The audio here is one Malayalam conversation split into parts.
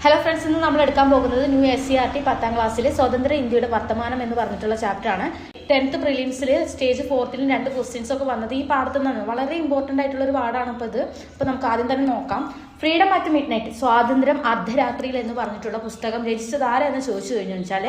ഹലോ ഫ്രണ്ട്സ്, ഇന്ന് നമ്മൾ എടുക്കാൻ പോകുന്നത് ന്യൂ SCERT 10ാം ക്ലാസ്സിലെ സ്വതന്ത്ര ഇന്ത്യയുടെ വർത്തമാനം എന്ന് പറഞ്ഞിട്ടുള്ള ചാപ്റ്റർ ആണ്. 10th പ്രിലിംസിൽ സ്റ്റേജ് 4ലും 2 ക്വസ്റ്റ്യൻസ് ഒക്കെ വന്നത് ഈ പാഠത്തിൽ നിന്നാണ്. വളരെ ഇമ്പോർട്ടന്റ് ആയിട്ടുള്ള ഒരു പാഠമാണ് ഇപ്പോൾ ഇത്. അപ്പോൾ നമുക്ക് ആദ്യം തന്നെ നോക്കാം. ഫ്രീഡം അറ്റ് മിഡ് നൈറ്റ്, സ്വാതന്ത്ര്യം അർദ്ധരാത്രിയിൽ എന്ന് പറഞ്ഞിട്ടുള്ള പുസ്തകം രചിച്ചത് ആരാന്ന് ചോദിച്ചു കഴിഞ്ഞു വെച്ചാൽ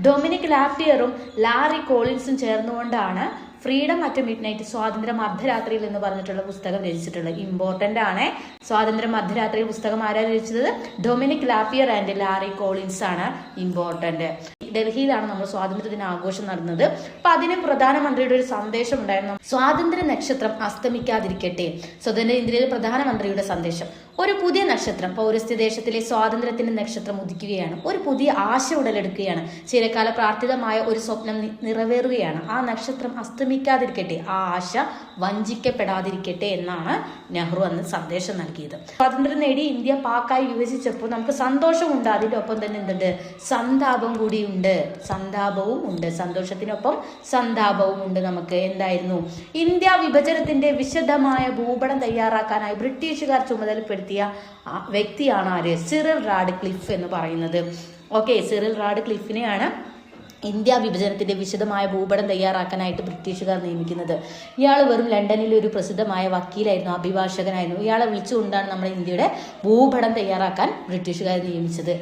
ഡൊമിനിക് ലാപ്റ്റിയറും ലാറി കോളിൻസും ചേർന്നുകൊണ്ടാണ് ഫ്രീഡം അറ്റ് മിഡ് നൈറ്റ്, സ്വാതന്ത്ര്യം അർദ്ധരാത്രിയിൽ എന്ന് പറഞ്ഞിട്ടുള്ള പുസ്തകം രചിച്ചിട്ടുള്ളത്. ഇമ്പോർട്ടന്റ് ആണ്. സ്വാതന്ത്ര്യം അർദ്ധരാത്രിയിൽ പുസ്തകം ആരാ രചിച്ചത്? Dominic Lapierre and Larry Collins ആണ്. ഇമ്പോർട്ടന്റ്. ഡൽഹിയിലാണ് നമ്മൾ സ്വാതന്ത്ര്യദിന ആഘോഷം നടന്നത്. അപ്പൊ അതിന് പ്രധാനമന്ത്രിയുടെ ഒരു സന്ദേശം ഉണ്ടായിരുന്നു. സ്വാതന്ത്ര്യ നക്ഷത്രം അസ്തമിക്കാതിരിക്കട്ടെ. സ്വതന്ത്ര ഇന്ത്യയിലെ പ്രധാനമന്ത്രിയുടെ സന്ദേശം. ഒരു പുതിയ നക്ഷത്രം, പൗരസ്ത്യ ദേശത്തിലെ സ്വാതന്ത്ര്യത്തിന്റെ നക്ഷത്രം ഉദിക്കുകയാണ്. ഒരു പുതിയ ആശ ഉടലെടുക്കുകയാണ്. ചിരകാല പ്രാർത്ഥിതമായ ഒരു സ്വപ്നം നിറവേറുകയാണ്. ആ നക്ഷത്രം അസ്തമിക്കാതിരിക്കട്ടെ, ആ ആശ വഞ്ചിക്കപ്പെടാതിരിക്കട്ടെ എന്നാണ് നെഹ്റു അന്ന് സന്ദേശം നൽകിയത്. സ്വാതന്ത്ര്യം നേടി ഇന്ത്യ പാക്കായി വിഭജിച്ചപ്പോൾ നമുക്ക് സന്തോഷമുണ്ട്, അതിന്റെ ഒപ്പം തന്നെ എന്തുണ്ട്? സന്താപം കൂടിയുണ്ട്. സന്താപവും ഉണ്ട്. സന്തോഷത്തിനൊപ്പം സന്താപവും ഉണ്ട്. നമുക്ക് എന്തായിരുന്നു? ഇന്ത്യ വിഭജനത്തിന്റെ വിശദമായ ഭൂപടം തയ്യാറാക്കാനായി ബ്രിട്ടീഷുകാർ ചുമതലപ്പെടുത്തിയ വ്യക്തിയാണ് ആര്? സിറിൽ റാഡ്ക്ലിഫ് എന്ന് പറയുന്നത്. ഓക്കെ, സിറിൽ റാഡ്ക്ലിഫിനെയാണ് ഇന്ത്യ വിഭജനത്തിന്റെ വിശദമായ ഭൂപടം തയ്യാറാക്കാനായിട്ട് ബ്രിട്ടീഷുകാർ നിയമിക്കുന്നത്. ഇയാൾ വെറും ലണ്ടനിലെ ഒരു പ്രസിദ്ധമായ വക്കീലായിരുന്നു, അഭിഭാഷകനായിരുന്നു. ഇയാളെ വിളിച്ചുകൊണ്ടാണ് നമ്മുടെ ഇന്ത്യയുടെ ഭൂപടം തയ്യാറാക്കാൻ ബ്രിട്ടീഷുകാർ നിയമിച്ചത്.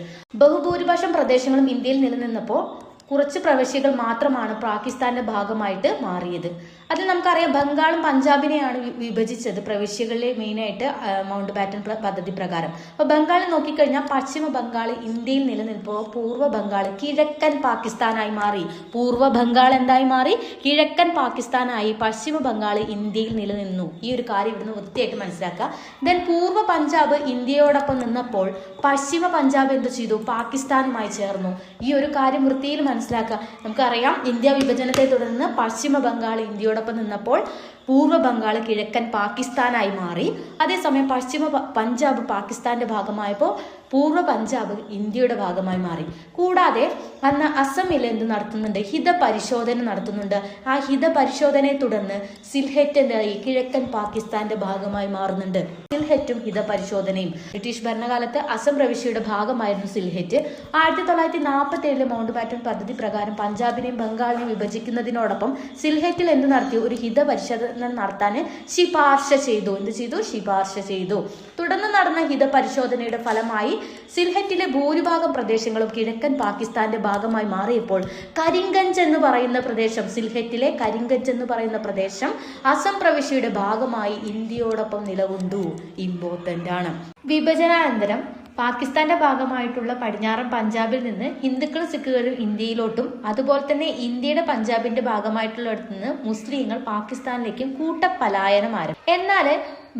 ബഹുഭൂരിപക്ഷം പ്രദേശങ്ങളും ഇന്ത്യയിൽ നിലനിന്നപ്പോൾ കുറച്ച് പ്രവിശ്യകൾ മാത്രമാണ് പാകിസ്ഥാന്റെ ഭാഗമായിട്ട് മാറിയത്. അത് നമുക്കറിയാം, ബംഗാളും പഞ്ചാബിനെയാണ് വിഭജിച്ചത് പ്രവിശ്യകളിലെ മെയിനായിട്ട് മൗണ്ട് ബാറ്റൻ പദ്ധതി പ്രകാരം. അപ്പൊ ബംഗാളിൽ നോക്കിക്കഴിഞ്ഞാൽ പശ്ചിമ ബംഗാൾ ഇന്ത്യയിൽ നിലനിൽപ്പോൾ പൂർവ്വ ബംഗാൾ കിഴക്കൻ പാകിസ്ഥാനായി മാറി. പൂർവ്വ ബംഗാൾ എന്തായി മാറി? കിഴക്കൻ പാകിസ്ഥാനായി. പശ്ചിമ ബംഗാൾ ഇന്ത്യയിൽ നിലനിന്നു. ഈ ഒരു കാര്യം ഇവിടുന്ന് വൃത്തിയായിട്ട് മനസ്സിലാക്കുക. ദെൻ പൂർവ്വ പഞ്ചാബ് ഇന്ത്യയോടൊപ്പം നിന്നപ്പോൾ പശ്ചിമ പഞ്ചാബ് എന്ത് ചെയ്തു? പാകിസ്ഥാനുമായി ചേർന്നു. ഈ ഒരു കാര്യം വൃത്തിയിൽ മനസ്സിലാക്കുക. നമുക്കറിയാം, ഇന്ത്യ വിഭജനത്തെ തുടർന്ന് പശ്ചിമ ബംഗാൾ ഇന്ത്യയോടൊപ്പം നിന്നപ്പോൾ പൂർവ്വ ബംഗാൾ കിഴക്കൻ പാകിസ്ഥാനായി മാറി. അതേസമയം പശ്ചിമ പഞ്ചാബ് പാകിസ്ഥാന്റെ ഭാഗമായപ്പോൾ പൂർവ്വ പഞ്ചാബ് ഇന്ത്യയുടെ ഭാഗമായി മാറി. കൂടാതെ അന്ന് അസമിൽ എന്ത് നടത്തുന്നുണ്ട്? ഹിതപരിശോധന നടത്തുന്നുണ്ട്. ആ ഹിതപരിശോധനയെ തുടർന്ന് സിൽഹെറ്റ് എന്തായി? കിഴക്കൻ പാകിസ്ഥാന്റെ ഭാഗമായി മാറുന്നുണ്ട്. സിൽഹെറ്റും ഹിതപരിശോധനയും. ബ്രിട്ടീഷ് ഭരണകാലത്ത് അസം പ്രവിശ്യയുടെ ഭാഗമായിരുന്നു സിൽഹെറ്റ്. 1947 മൗണ്ട് ബാറ്റൻ പദ്ധതി പ്രകാരം പഞ്ചാബിനെയും ബംഗാളിനെയും വിഭജിക്കുന്നതിനോടൊപ്പം സിൽഹെറ്റിൽ എന്ത് നടത്തി? ഒരു ഹിതപരിശോധന നടത്താൻ ശിപാർശ ചെയ്തു. എന്ത് ചെയ്തു? ശിപാർശ ചെയ്തു. തുടർന്ന് നടന്ന ഹിതപരിശോധനയുടെ ഫലമായി സിൽഹെറ്റിലെ ഭൂരിഭാഗം പ്രദേശങ്ങളും കിഴക്കൻ പാകിസ്ഥാന്റെ ഭാഗമായി മാറിയപ്പോൾ കരിംഗഞ്ച് എന്ന് പറയുന്ന പ്രദേശം, സിൽഹെറ്റിലെ കരിംഗഞ്ച് എന്ന് പറയുന്ന പ്രദേശം അസം പ്രവിശ്യയുടെ ഭാഗമായി ഇന്ത്യയോടൊപ്പം നിലകൊണ്ടു. ഇമ്പോർട്ടന്റ് ആണ്. വിഭജനാനന്തരം പാകിസ്ഥാന്റെ ഭാഗമായിട്ടുള്ള പടിഞ്ഞാറൻ പഞ്ചാബിൽ നിന്ന് ഹിന്ദുക്കളും സിഖുകളും ഇന്ത്യയിലോട്ടും അതുപോലെ തന്നെ ഇന്ത്യയുടെ പഞ്ചാബിന്റെ ഭാഗമായിട്ടുള്ളിടത്ത് നിന്ന് മുസ്ലിങ്ങൾ പാകിസ്ഥാനിലേക്കും കൂട്ടപലായനം ആരംഭിച്ചു. എന്നാൽ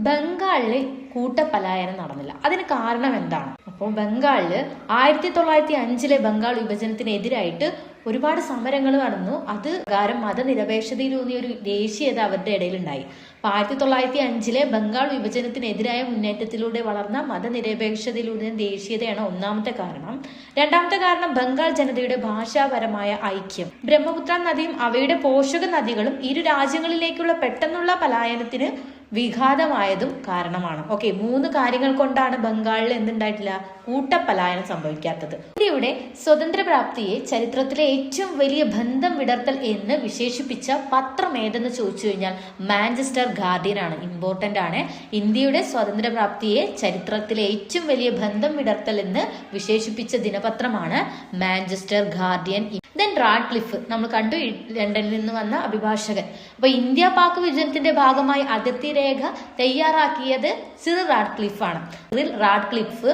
ബംഗാളില് കൂട്ടപലായനം നടന്നില്ല. അതിന് കാരണം എന്താണ്? അപ്പോൾ ബംഗാളില് 1905 ബംഗാൾ വിഭജനത്തിനെതിരായിട്ട് ഒരുപാട് സമരങ്ങൾ നടന്നു. അത് കാരണം മതനിരപേക്ഷതയിലൂന്നിയ ഒരു ദേശീയത അവരുടെ ഇടയിൽ ഉണ്ടായി. 1905 ബംഗാൾ വിഭജനത്തിനെതിരായ മുന്നേറ്റത്തിലൂടെ വളർന്ന മതനിരപേക്ഷതയിലൂടെ ദേശീയതയാണ് ഒന്നാമത്തെ കാരണം. രണ്ടാമത്തെ കാരണം ബംഗാൾ ജനതയുടെ ഭാഷാപരമായ ഐക്യം. ബ്രഹ്മപുത്ര നദിയും അവയുടെ പോഷക നദികളും ഇരു രാജ്യങ്ങളിലേക്കുള്ള പെട്ടെന്നുള്ള പലായനത്തിന് വിഘാതമായതും കാരണമാണ്. ഓക്കെ, 3 കാര്യങ്ങൾ കൊണ്ടാണ് ബംഗാളിൽ എന്തുണ്ടായിട്ടില്ല? കൂട്ടപലായനം സംഭവിക്കാത്തത്. ഇന്ത്യയുടെ സ്വതന്ത്രപ്രാപ്തിയെ ചരിത്രത്തിലെ ഏറ്റവും വലിയ ബന്ധം വിടർത്തൽ എന്ന് വിശേഷിപ്പിച്ച പത്രം ഏതെന്ന് ചോദിച്ചു കഴിഞ്ഞാൽ മാഞ്ചസ്റ്റർ ഗാർഡിയൻ ആണ്. ഇമ്പോർട്ടന്റ് ആണ്. ഇന്ത്യയുടെ സ്വതന്ത്രപ്രാപ്തിയെ ചരിത്രത്തിലെ ഏറ്റവും വലിയ ബന്ധം വിടർത്തൽ എന്ന് വിശേഷിപ്പിച്ച ദിനപത്രമാണ് മാഞ്ചസ്റ്റർ ഗാർഡിയൻ. ദെൻ റാഡ്ക്ലിഫ് നമ്മൾ കണ്ടു, ലണ്ടനിൽ നിന്ന് വന്ന അഭിഭാഷകൻ. അപ്പൊ ഇന്ത്യ പാക് വിഭജനത്തിന്റെ ഭാഗമായി അതിർത്തി രേഖ തയ്യാറാക്കിയത് സിറിൽ റാഡ്ക്ലിഫ് ആണ്. സിറിൽ റാഡ്ക്ലിഫ്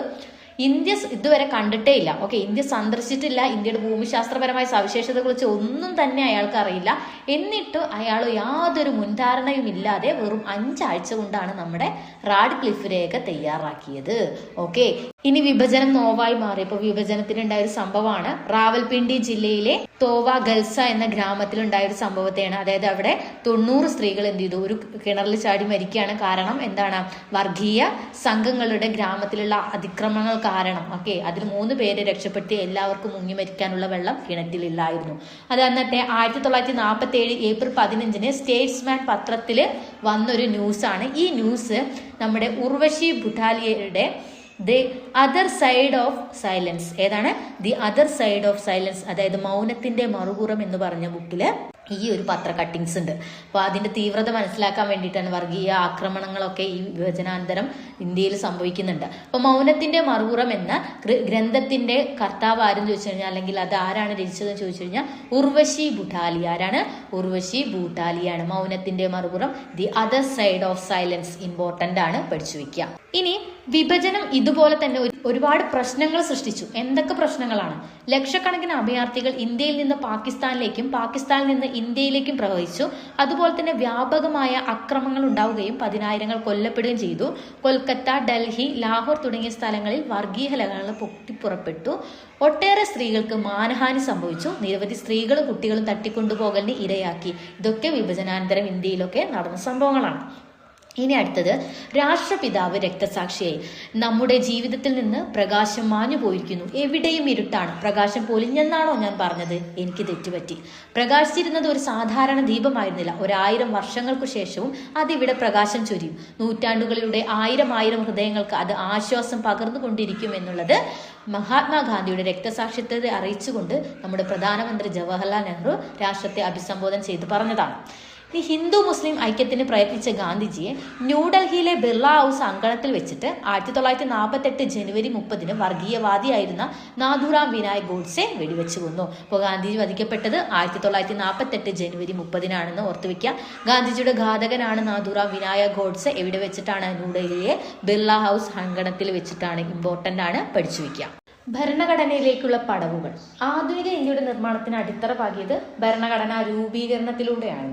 ഇന്ത്യ ഇതുവരെ കണ്ടിട്ടേ ഇല്ല. ഓക്കെ, ഇന്ത്യ സന്ദർശിച്ചിട്ടില്ല. ഇന്ത്യയുടെ ഭൂമിശാസ്ത്രപരമായ സവിശേഷതകളെ കുറിച്ച് ഒന്നും തന്നെ അയാൾക്ക് അറിയില്ല. എന്നിട്ട് അയാൾ യാതൊരു മുൻധാരണയും ഇല്ലാതെ വെറും 5 ആഴ്ച കൊണ്ടാണ് നമ്മുടെ റാഡ്ക്ലിഫ് രേഖ തയ്യാറാക്കിയത്. ഓക്കെ, ഇനി വിഭജനം നോവായി മാറിയപ്പോൾ വിഭജനത്തിനുണ്ടായ ഒരു സംഭവമാണ് റാവൽപിണ്ടി ജില്ലയിലെ തോവ ഗൽസ എന്ന ഗ്രാമത്തിൽ ഉണ്ടായ ഒരു സംഭവത്തെയാണ്. അതായത് അവിടെ 90 സ്ത്രീകൾ എന്ത് ചെയ്തു? ഒരു കിണറിൽ ചാടി മരിക്കുകയാണ്. കാരണം എന്താണ്? വർഗീയ സംഘങ്ങളുടെ ഗ്രാമത്തിലുള്ള അതിക്രമങ്ങൾ കാരണം. ഓക്കെ, അതിൽ 3 പേരെ രക്ഷപ്പെടുത്തി എല്ലാവർക്കും മുങ്ങി മരിക്കാനുള്ള വെള്ളം കിണറ്റിലില്ലായിരുന്നു. അത് എന്നിട്ട് 1947 ഏപ്രിൽ 15 സ്റ്റേറ്റ്സ്മാൻ പത്രത്തിൽ വന്നൊരു ന്യൂസാണ്. ഈ ന്യൂസ് നമ്മുടെ ഉർവശി ഭുട്ടാലിയയുടെ the other side of silence. ഏതാണ് the other side of silence? അതായത് മൗനത്തിന്റെ മറുപുറം എന്ന് പറഞ്ഞ ബുക്കില് ഈ ഒരു പത്ര കട്ടിങ്സ് ഉണ്ട്. അപ്പോൾ അതിന്റെ തീവ്രത മനസ്സിലാക്കാൻ വേണ്ടിയിട്ടാണ് വർഗീയ ആക്രമണങ്ങളൊക്കെ ഈ വിഭജനാനന്തരം ഇന്ത്യയിൽ സംഭവിക്കുന്നുണ്ട്. അപ്പോൾ മൗനത്തിന്റെ മറുപുറം എന്ന ഗ്രന്ഥത്തിന്റെ കർത്താവ് ആരെന്ന് ചോദിച്ചു കഴിഞ്ഞാൽ, അല്ലെങ്കിൽ അത് ആരാണ് രചിച്ചതെന്ന് ചോദിച്ചു കഴിഞ്ഞാൽ ഉർവശി ഭൂട്ടാലി. ആരാണ്? ഉർവശി ഭൂട്ടാലിയാണ്. മൗനത്തിന്റെ മറുപുറം, the other side of silence, important ആണ്, പഠിച്ചു വെക്കുക. ഇനി വിഭജനം ഇതുപോലെ തന്നെ ഒരുപാട് പ്രശ്നങ്ങൾ സൃഷ്ടിച്ചു. എന്തൊക്കെ പ്രശ്നങ്ങളാണ്? ലക്ഷക്കണക്കിന് അഭയാർത്ഥികൾ ഇന്ത്യയിൽ നിന്ന് പാകിസ്ഥാനിലേക്കും പാകിസ്ഥാനിൽ നിന്ന് ഇന്ത്യയിലേക്കും പ്രവഹിച്ചു. അതുപോലെ തന്നെ വ്യാപകമായ അക്രമങ്ങൾ ഉണ്ടാവുകയും 10,000 കൊല്ലപ്പെടുകയും ചെയ്തു. കൊൽക്കത്ത, ഡൽഹി, ലാഹോർ തുടങ്ങിയ സ്ഥലങ്ങളിൽ വർഗീയ കലഹങ്ങൾ പൊട്ടിപ്പുറപ്പെട്ടു. ഒട്ടേറെ സ്ത്രീകൾക്ക് മാനഹാനി സംഭവിച്ചു. നിരവധി സ്ത്രീകളും കുട്ടികളും തട്ടിക്കൊണ്ടുപോകലിന് ഇരയാക്കി. ഇതൊക്കെ വിഭജനാനന്തരം ഇന്ത്യയിലൊക്കെ നടന്ന സംഭവങ്ങളാണ്. ഇനി അടുത്തത്, രാഷ്ട്രപിതാവ് രക്തസാക്ഷിയായി. നമ്മുടെ ജീവിതത്തിൽ നിന്ന് പ്രകാശം മാഞ്ഞു പോയിരിക്കുന്നു. എവിടെയും ഇരുട്ടാണ്. പ്രകാശം പൊലിഞ്ഞെന്നാണോ ഞാൻ പറഞ്ഞത്? എനിക്ക് തെറ്റുപറ്റി. പ്രകാശിച്ചിരുന്നത് ഒരു സാധാരണ ദീപമായിരുന്നില്ല. 1000 വർഷങ്ങൾക്കു ശേഷവും അതിവിടെ പ്രകാശം ചൊരിയും. നൂറ്റാണ്ടുകളിലൂടെ 1000 ഹൃദയങ്ങൾക്ക് അത് ആശ്വാസം പകർന്നുകൊണ്ടിരിക്കും എന്നുള്ളത് മഹാത്മാഗാന്ധിയുടെ രക്തസാക്ഷിത്വത്തെ അറിയിച്ചുകൊണ്ട് നമ്മുടെ പ്രധാനമന്ത്രി ജവഹർലാൽ നെഹ്റു രാഷ്ട്രത്തെ അഭിസംബോധന ചെയ്ത് പറഞ്ഞതാണ്. ഈ ഹിന്ദു മുസ്ലിം ഐക്യത്തിന് പ്രയത്നിച്ച ഗാന്ധിജിയെ ന്യൂഡൽഹിയിലെ ബിർള ഹൗസ് അങ്കണത്തിൽ വെച്ചിട്ട് 1948 ജനുവരി 30 വർഗീയവാദിയായിരുന്ന നാഥുറാം വിനായക് ഗോഡ്സെ വെടിവെച്ച് കൊന്നു. അപ്പോൾ ഗാന്ധിജി വധിക്കപ്പെട്ടത് 1948 ജനുവരി 30 ഓർത്തുവെക്കുക. ഗാന്ധിജിയുടെ ഘാതകനാണ് നാഥുറാം വിനായക് ഗോഡ്സെ. എവിടെ വെച്ചിട്ടാണ്? ന്യൂഡൽഹിയിലെ ബിർള ഹൗസ് അങ്കണത്തിൽ വെച്ചിട്ടാണ്. ഇമ്പോർട്ടന്റ് ആണ്, പഠിച്ചു വെക്കുക. ഭരണഘടനയിലേക്കുള്ള പടവുകൾ. ആധുനിക ഇന്ത്യയുടെ നിർമ്മാണത്തിന് അടിത്തറ പാകിയത് ഭരണഘടനാ രൂപീകരണത്തിലൂടെയാണ്.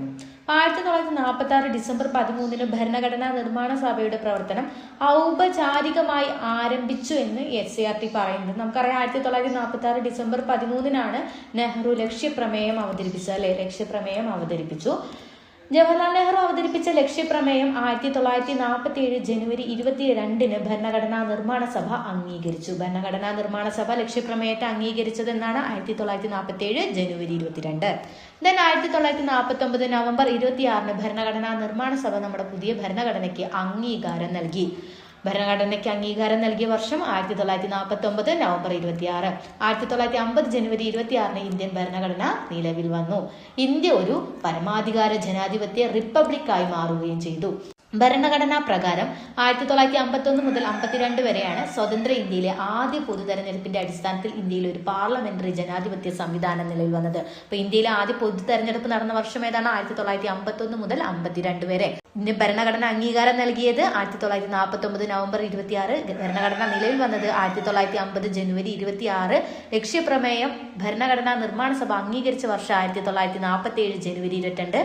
1946 ഡിസംബർ 13 ഭരണഘടനാ നിർമ്മാണ സഭയുടെ പ്രവർത്തനം ഔപചാരികമായി ആരംഭിച്ചു എന്ന് SCRT പറയുന്നത്. നമുക്കറിയാം 1946 ഡിസംബർ 13 നെഹ്റു ലക്ഷ്യപ്രമേയം അവതരിപ്പിച്ചത് അല്ലെ? ലക്ഷ്യപ്രമേയം അവതരിപ്പിച്ചു. ജവഹർലാൽ നെഹ്റു അവതരിപ്പിച്ച ലക്ഷ്യപ്രമേയം 1947 ജനുവരി 22 ഭരണഘടനാ നിർമ്മാണ സഭ അംഗീകരിച്ചു. ഭരണഘടനാ നിർമ്മാണ സഭ ലക്ഷ്യപ്രമേയത്തെ അംഗീകരിച്ചത് എന്നാണ്? 1947 ജനുവരി 22. ദെൻ 1949 നവംബർ 26 ഭരണഘടനാ നിർമ്മാണ സഭ നമ്മുടെ പുതിയ ഭരണഘടനയ്ക്ക് അംഗീകാരം നൽകി. ഭരണഘടനയ്ക്ക് അംഗീകാരം നൽകിയ വർഷം 1949 നവംബർ 26. 1950 ജനുവരി 26 ഇന്ത്യൻ ഭരണഘടന നിലവിൽ വന്നു. ഇന്ത്യ ഒരു പരമാധികാര ജനാധിപത്യ റിപ്പബ്ലിക്കായി മാറുകയും ചെയ്തു. ഭരണഘടനാ പ്രകാരം 1951 മുതൽ 52 വരെയാണ് സ്വതന്ത്ര ഇന്ത്യയിലെ ആദ്യ പൊതു തെരഞ്ഞെടുപ്പിന്റെ അടിസ്ഥാനത്തിൽ ഇന്ത്യയിൽ ഒരു പാർലമെന്ററി ജനാധിപത്യ സംവിധാനം നിലവിൽ വന്നത്. അപ്പൊ ഇന്ത്യയിലെ ആദ്യ പൊതു തെരഞ്ഞെടുപ്പ് നടന്ന വർഷം ഏതാണ്? 1951 മുതൽ 52 വരെ. ഇന്ത്യൻ ഭരണഘടന അംഗീകാരം നൽകിയത് 1949 നവംബർ 26. ഭരണഘടന നിലവിൽ വന്നത് 1950 ജനുവരി 26. ലക്ഷ്യപ്രമേയം ഭരണഘടനാ നിർമ്മാണ സഭ അംഗീകരിച്ച വർഷം 1947 ജനുവരി 22.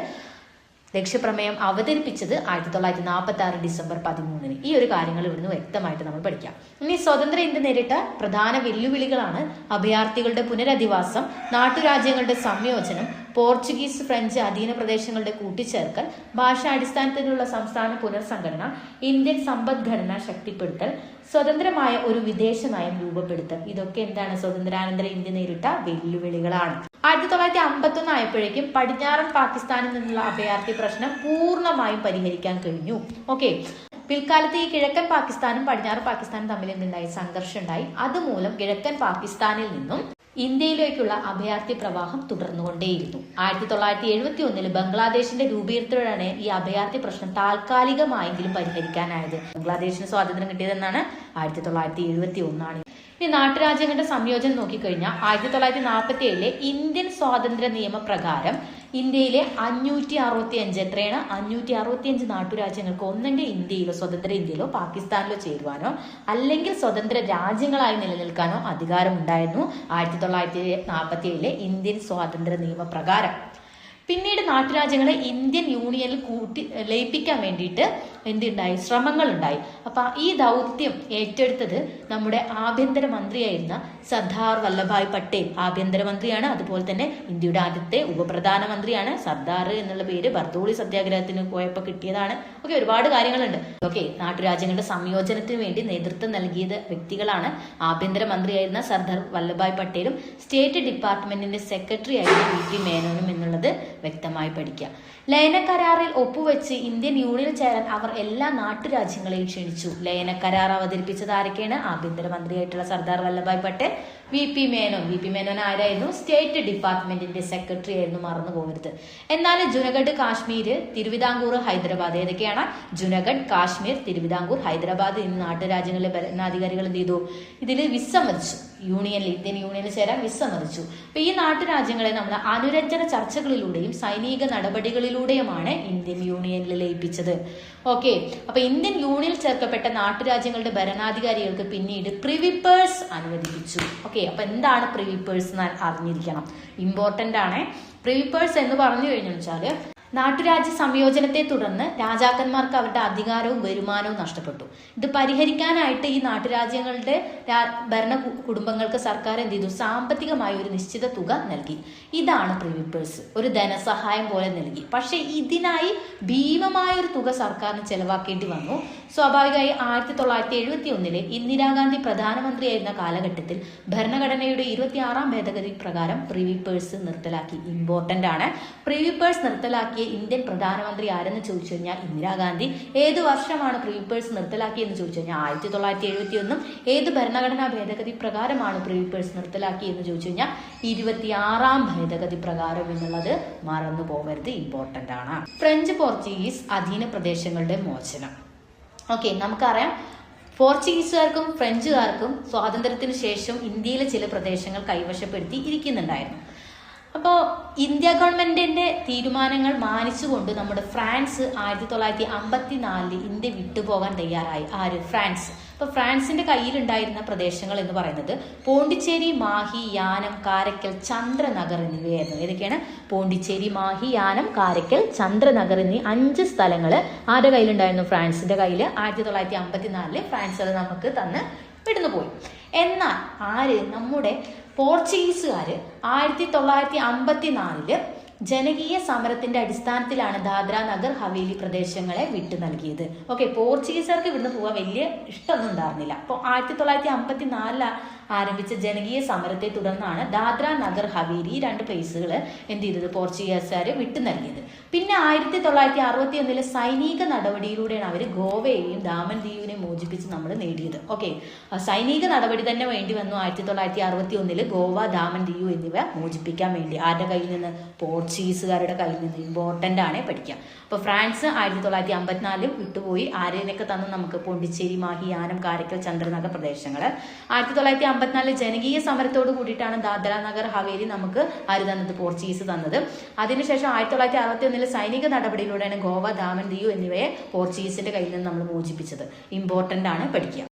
ലക്ഷ്യപ്രമേയം അവതരിപ്പിച്ചത് 1946 ഡിസംബർ 13. ഈ ഒരു കാര്യങ്ങൾ ഇവിടുന്ന് വ്യക്തമായിട്ട് നമ്മൾ പഠിക്കാം. ഇനി സ്വതന്ത്ര ഇന്ത്യ നേരിട്ട പ്രധാന വെല്ലുവിളികളാണ് അഭയാർത്ഥികളുടെ പുനരധിവാസം, നാട്ടുരാജ്യങ്ങളുടെ സംയോജനം, പോർച്ചുഗീസ് ഫ്രഞ്ച് അധീന പ്രദേശങ്ങളുടെ കൂട്ടിച്ചേർക്കൽ, ഭാഷാടിസ്ഥാനത്തിലുള്ള സംസ്ഥാന പുനർസംഘടന, ഇന്ത്യൻ സമ്പദ്ഘടന ശക്തിപ്പെടുത്തൽ, സ്വതന്ത്രമായ ഒരു വിദേശ നയം രൂപപ്പെടുത്തൽ. ഇതൊക്കെ എന്താണ്? സ്വതന്ത്രാനന്തര ഇന്ത്യ നേരിട്ട വെല്ലുവിളികളാണ്. 1951 ആയപ്പോഴേക്കും പടിഞ്ഞാറൻ പാകിസ്ഥാനിൽ നിന്നുള്ള അഭയാർത്ഥി പ്രശ്നം പൂർണ്ണമായും പരിഹരിക്കാൻ കഴിഞ്ഞു. ഓക്കെ, പിൽക്കാലത്ത് ഈ കിഴക്കൻ പാകിസ്ഥാനും പടിഞ്ഞാറൻ പാകിസ്ഥാനും തമ്മിൽ എന്തുണ്ടായി? സംഘർഷം ഉണ്ടായി. അതുമൂലം കിഴക്കൻ പാകിസ്ഥാനിൽ നിന്നും ഇന്ത്യയിലേക്കുള്ള അഭയാർത്ഥി പ്രവാഹം തുടർന്നുകൊണ്ടേയിരുന്നു. 1971 ബംഗ്ലാദേശിന്റെ രൂപീകരണത്തോടെയാണ് ഈ അഭയാർത്ഥി പ്രശ്നം താൽക്കാലികമായെങ്കിലും പരിഹരിക്കാനായത്. ബംഗ്ലാദേശിന് സ്വാതന്ത്ര്യം കിട്ടിയതെന്നാണ്? 1971. ഇനി നാട്ടുരാജ്യങ്ങളുടെ സംയോജനം നോക്കിക്കഴിഞ്ഞാൽ 1947 ഇന്ത്യൻ സ്വാതന്ത്ര്യ നിയമപ്രകാരം ഇന്ത്യയിലെ 565 എത്രയാണ്? 565 നാട്ടുരാജ്യങ്ങൾക്ക് ഒന്നെങ്കിൽ ഇന്ത്യയിലോ സ്വതന്ത്ര ഇന്ത്യയിലോ പാകിസ്ഥാനിലോ ചേരുവാനോ അല്ലെങ്കിൽ സ്വതന്ത്ര രാജ്യങ്ങളായി നിലനിൽക്കാനോ അധികാരമുണ്ടായിരുന്നു 1947 ഇന്ത്യൻ സ്വാതന്ത്ര്യ നിയമപ്രകാരം. പിന്നീട് നാട്ടുരാജ്യങ്ങളെ ഇന്ത്യൻ യൂണിയനിൽ ലയിപ്പിക്കാൻ വേണ്ടിയിട്ട് എന്തുണ്ടായി? ശ്രമങ്ങളുണ്ടായി. അപ്പൊ ഈ ദൗത്യം ഏറ്റെടുത്തത് നമ്മുടെ ആഭ്യന്തരമന്ത്രിയായിരുന്ന സർദാർ വല്ലഭായ് പട്ടേൽ. ആഭ്യന്തരമന്ത്രിയാണ്, അതുപോലെ തന്നെ ഇന്ത്യയുടെ ആദ്യത്തെ ഉപപ്രധാനമന്ത്രിയാണ്. സർദാർ എന്നുള്ള പേര് ബർദോളി സത്യാഗ്രഹത്തിന് പോയപ്പോൾ കിട്ടിയതാണ്. ഓക്കെ, ഒരുപാട് കാര്യങ്ങളുണ്ട്. ഓക്കെ, നാട്ടുരാജ്യങ്ങളുടെ സംയോജനത്തിന് വേണ്ടി നേതൃത്വം നൽകിയത് വ്യക്തികളാണ്. ആഭ്യന്തരമന്ത്രിയായിരുന്ന സർദാർ വല്ലഭായ് പട്ടേലും സ്റ്റേറ്റ് ഡിപ്പാർട്ട്മെന്റിന്റെ സെക്രട്ടറി ആയിരുന്ന VP മേനോനും എന്നുള്ളത് വ്യക്തമായി പഠിക്കുക. ലയന കരാറിൽ ഒപ്പുവെച്ച് ഇന്ത്യൻ യൂണിയനിൽ ചേരാൻ അവർ എല്ലാ നാട്ടുരാജ്യങ്ങളെയും ക്ഷണിച്ചു. ലയന കരാർ അവതരിപ്പിച്ചത് ആരൊക്കെയാണ്? ആഭ്യന്തരമന്ത്രിയായിട്ടുള്ള സർദാർ വല്ലഭായ് പട്ടേൽ. VP മേനോൻ ആരായിരുന്നു? സ്റ്റേറ്റ് ഡിപ്പാർട്ട്മെന്റിന്റെ സെക്രട്ടറി ആയിരുന്നു, മറന്നു പോകരുത്. എന്നാൽ ജുനഗഡ്, കാശ്മീർ, തിരുവിതാംകൂർ, ഹൈദരാബാദ് ഏതൊക്കെയാണ്? ജുനഗഡ്, കാശ്മീർ, തിരുവിതാംകൂർ, ഹൈദരാബാദ് എന്നീ നാട്ടുരാജ്യങ്ങളിലെ ഭരണാധികാരികൾ എന്ത് ചെയ്തു? ഇതിൽ വിസമ്മതിച്ചു. ഇന്ത്യൻ യൂണിയനിൽ ചേരാൻ വിസമ്മതിച്ചു. അപ്പൊ ഈ നാട്ടുരാജ്യങ്ങളെ നമ്മൾ അനുരഞ്ജന ചർച്ചകളിലൂടെയും സൈനിക നടപടികളിലൂടെയുമാണ് ഇന്ത്യൻ യൂണിയനിൽ ലയിപ്പിച്ചത്. ഓക്കെ, അപ്പൊ ഇന്ത്യൻ യൂണിയനിൽ ചേർക്കപ്പെട്ട നാട്ടുരാജ്യങ്ങളുടെ ഭരണാധികാരികൾക്ക് പിന്നീട് പ്രിവിപ്പേഴ്സ് അനുവദിപ്പിച്ചു. ഓക്കെ, അപ്പൊ എന്താണ് പ്രിവിപ്പേഴ്സ് എന്ന് അറിഞ്ഞിരിക്കണം, ഇമ്പോർട്ടന്റ് ആണ്. പ്രിവിപ്പേഴ്സ് എന്ന് പറഞ്ഞു കഴിഞ്ഞു വെച്ചാല് നാട്ടുരാജ്യ സംയോജനത്തെ തുടർന്ന് രാജാക്കന്മാർക്ക് അവരുടെ അധികാരവും വരുമാനവും നഷ്ടപ്പെട്ടു. ഇത് പരിഹരിക്കാനായിട്ട് ഈ നാട്ടുരാജ്യങ്ങളുടെ ഭരണ കുടുംബങ്ങൾക്ക് സർക്കാർ എന്ത് ചെയ്തു? സാമ്പത്തികമായ ഒരു നിശ്ചിത തുക നൽകി. ഇതാണ് പ്രിവിപ്പേഴ്സ്, ഒരു ധനസഹായം പോലെ നൽകി. പക്ഷെ ഇതിനായി ഭീമമായ ഒരു തുക സർക്കാരിന് ചെലവാക്കേണ്ടി വന്നു. സ്വാഭാവികമായി 1971 ഇന്ദിരാഗാന്ധി പ്രധാനമന്ത്രിയായിരുന്ന കാലഘട്ടത്തിൽ ഭരണഘടനയുടെ 26ാം ഭേദഗതി പ്രകാരം പ്രിവിപ്പേഴ്സ് നിർത്തലാക്കി. ഇമ്പോർട്ടന്റ് ആണ്. പ്രിവിപ്പേഴ്സ് നിർത്തലാക്കിയ ഇന്ത്യൻ പ്രധാനമന്ത്രി ആരെന്ന് ചോദിച്ചു കഴിഞ്ഞാൽ ഇന്ദിരാഗാന്ധി. ഏത് വർഷമാണ് പ്രിവിപ്പേഴ്സ് നിർത്തലാക്കിയെന്ന് ചോദിച്ചു കഴിഞ്ഞാൽ 1971. ഏത് ഭരണഘടനാ ഭേദഗതി പ്രകാരമാണ് പ്രിവിപ്പേഴ്സ് നിർത്തലാക്കിയെന്ന് ചോദിച്ചു കഴിഞ്ഞാൽ 26ാം ഭേദഗതി പ്രകാരം എന്നുള്ളത് മറന്നു പോകരുത്, ഇമ്പോർട്ടന്റ് ആണ്. ഫ്രഞ്ച് പോർച്ചുഗീസ് അധീന പ്രദേശങ്ങളുടെ മോചനം. ഓക്കെ, നമുക്കറിയാം പോർച്ചുഗീസുകാർക്കും ഫ്രഞ്ചുകാർക്കും സ്വാതന്ത്ര്യത്തിന് ശേഷം ഇന്ത്യയിലെ ചില പ്രദേശങ്ങൾ കൈവശപ്പെടുത്തി ഇരിക്കുന്നുണ്ടായിരുന്നു. അപ്പോൾ ഇന്ത്യ ഗവൺമെന്റിന്റെ തീരുമാനങ്ങൾ മാനിച്ചുകൊണ്ട് നമ്മുടെ ഫ്രാൻസ് 1954 ഇന്ത്യ വിട്ടുപോകാൻ തയ്യാറായി. ആര്? ഫ്രാൻസ്. അപ്പൊ ഫ്രാൻസിന്റെ കയ്യിലുണ്ടായിരുന്ന പ്രദേശങ്ങൾ എന്ന് പറയുന്നത് പോണ്ടിച്ചേരി, മാഹി, യാനം, കാരക്കൽ, ചന്ദ്രനഗർ എന്നിവയായിരുന്നു. ഏതൊക്കെയാണ്? പോണ്ടിച്ചേരി, മാഹി, യാനം, കാരക്കൽ, ചന്ദ്രനഗർ എന്നീ 5 സ്ഥലങ്ങൾ ആരുടെ കയ്യിലുണ്ടായിരുന്നു? ഫ്രാൻസിന്റെ കയ്യിൽ. 1954 ഫ്രാൻസ് അത് നമുക്ക് തന്ന് വിടുന്നു പോയി. എന്നാൽ ആര്? നമ്മുടെ പോർച്ചുഗീസുകാര് 1954 ജനകീയ സമരത്തിന്റെ അടിസ്ഥാനത്തിലാണ് ദാദ്ര നഗർ ഹവേലി പ്രദേശങ്ങളെ വിട്ടു നൽകിയത്. ഓക്കെ, പോർച്ചുഗീസുകാർക്ക് ഇവിടുന്ന് പോകാൻ വലിയ ഇഷ്ടമൊന്നും ഉണ്ടായിരുന്നില്ല. അപ്പോൾ 1954 ആരംഭിച്ച ജനകീയ സമരത്തെ തുടർന്നാണ് ദാദ്ര നഗർ ഹവേലി 2 പ്ലേസുകൾ എന്ത് ചെയ്തത്? പോർച്ചുഗീസുകാർ വിട്ടു നൽകിയത്. പിന്നെ 1961 സൈനിക നടപടിയിലൂടെയാണ് അവർ ഗോവയെയും ദാമൻ ദിയുവിനെയും മോചിപ്പിച്ച് നമ്മൾ നേടിയത്. ഓക്കെ, സൈനിക നടപടി തന്നെ വേണ്ടി വന്നു 1961 ഗോവ, ദാമൻ ദിയു എന്നിവ മോചിപ്പിക്കാൻ വേണ്ടി. ആരുടെ കയ്യിൽ നിന്ന്? പോർച്ചുഗീസുകാരുടെ കയ്യിൽ നിന്ന്. ഇമ്പോർട്ടന്റ് ആണ്, പഠിക്കാം. അപ്പൊ ഫ്രാൻസ് 1954 വിട്ടുപോയി. ആരെയൊക്കെ തന്നു നമുക്ക്? പോണ്ടിച്ചേരി, മാഹി, യാനം, കാരക്കൽ, ചന്ദ്രനഗർ പ്രദേശങ്ങൾ. 1954 ജനകീയ സമരത്തോട് കൂടിയിട്ടാണ് ദാദ്ര നഗർ ഹവേലി നമുക്ക് ആര് തന്നത്? പോർച്ചുഗീസ് തന്നത്. അതിനുശേഷം 1961 സൈനിക നടപടിയിലൂടെയാണ് ഗോവ, ദാമൻ ദിയു എന്നിവയെ പോർച്ചുഗീസിന്റെ കയ്യിൽ നിന്ന് നമ്മൾ മോചിപ്പിച്ചത്. ഇമ്പോർട്ടന്റ് ആണ്, പഠിക്കുക.